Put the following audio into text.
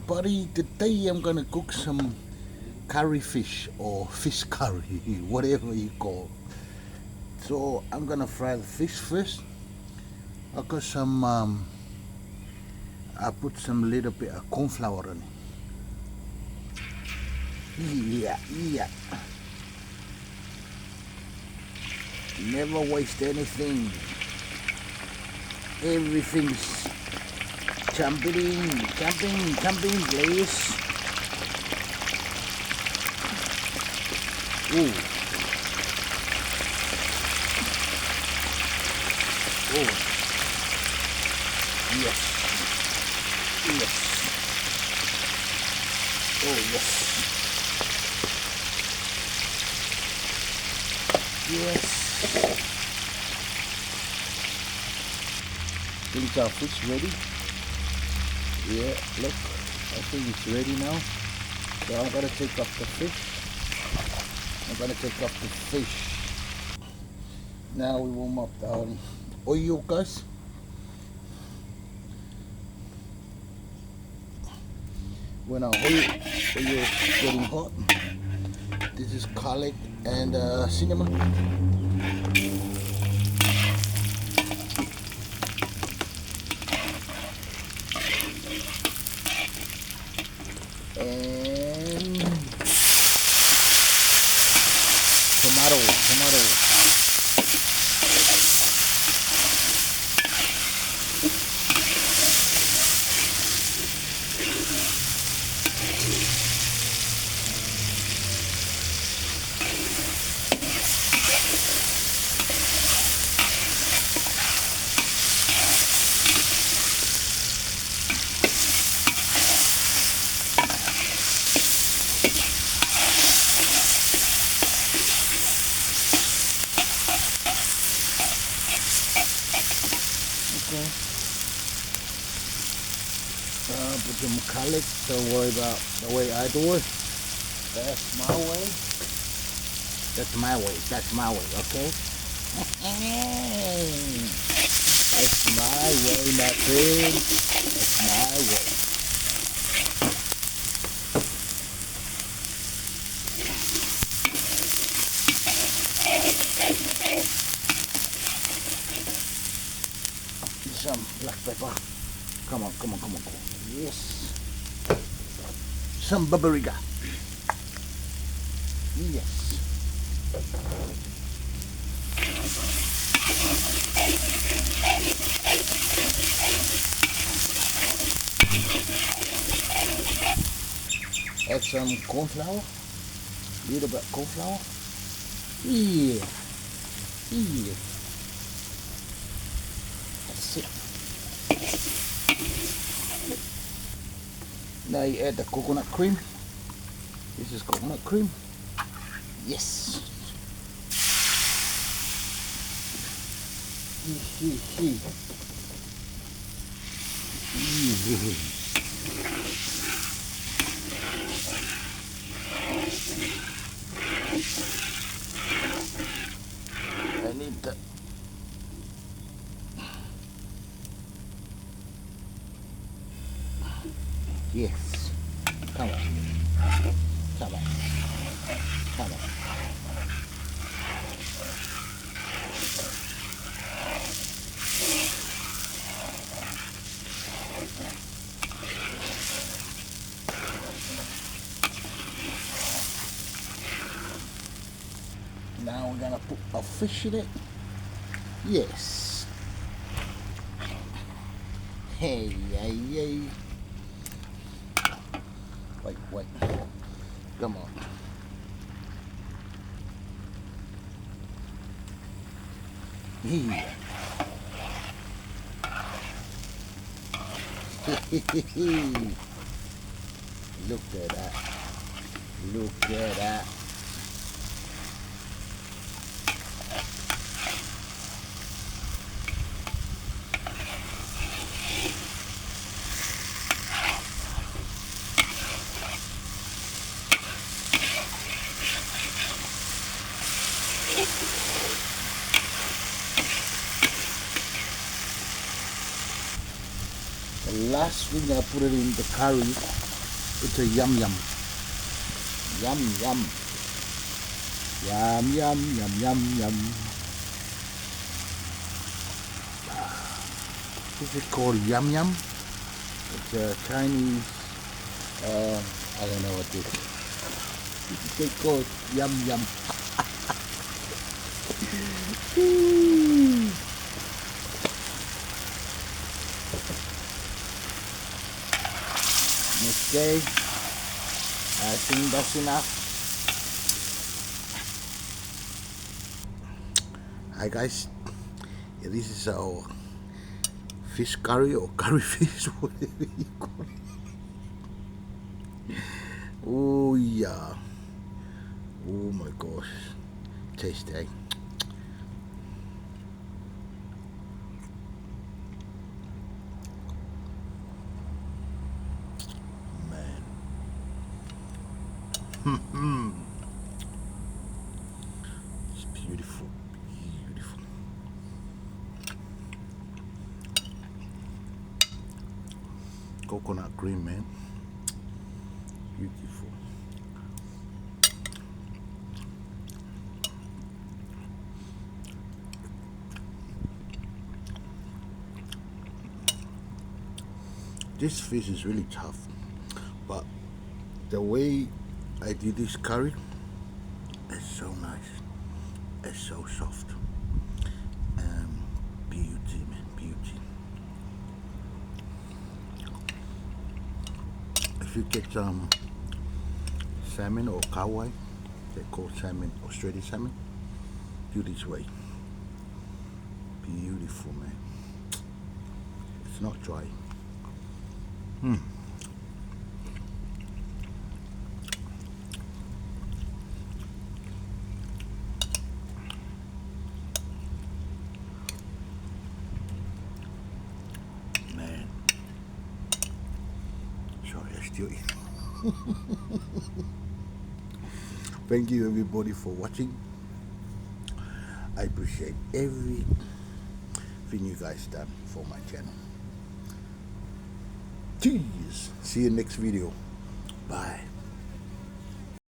everybody, today I'm gonna cook some curry fish or fish curry, whatever you call. So I'm gonna fry the fish first. I got some I put some little bit of corn flour in it. Yeah. Never waste anything. Everything's jumping, please. Ooh. Oh. Yes. Oh, yes. Think our fish ready? Yeah, look, I think it's ready now. So I'm gonna take off the fish. Now we warm up the oil, guys. When our oil is getting hot, this is garlic and cinnamon. And tomato. Put some garlic, don't worry about the way I do it. That's my way, okay? That's my way, my friend. That's my way. Some black pepper. Come on. Yes. Some paprika. Yes. Add some corn flour. Little bit corn flour. Yeah. That's it. Now you add the coconut cream. This is coconut cream. Yes. I need the yes. Come on. Now we're gonna put a fish in it. Yes. Hey. Wait. Come on. Yeah. Look at that. The last thing I put it in the curry It's a yum yum. Yum yum. Yum yum yum yum yum. This is called yum yum. It's a Chinese, I don't know what this is. They call it yum yum. Okay, I think that's enough. Hi guys, yeah, this is our fish curry or curry fish, whatever you call it. Oh yeah, oh my gosh, tasty. It's beautiful, beautiful. Coconut cream, man. Beautiful. This fish is really tough, but the way I did this curry is so nice. It's so soft. Beauty, man, beauty. If you get salmon or kawai, they call salmon Australian salmon, do this way. Beautiful, man. It's not dry. Man. Sorry, I still eat. Thank you everybody for watching. I appreciate everything you guys done for my channel. Cheers. See you next video. Bye.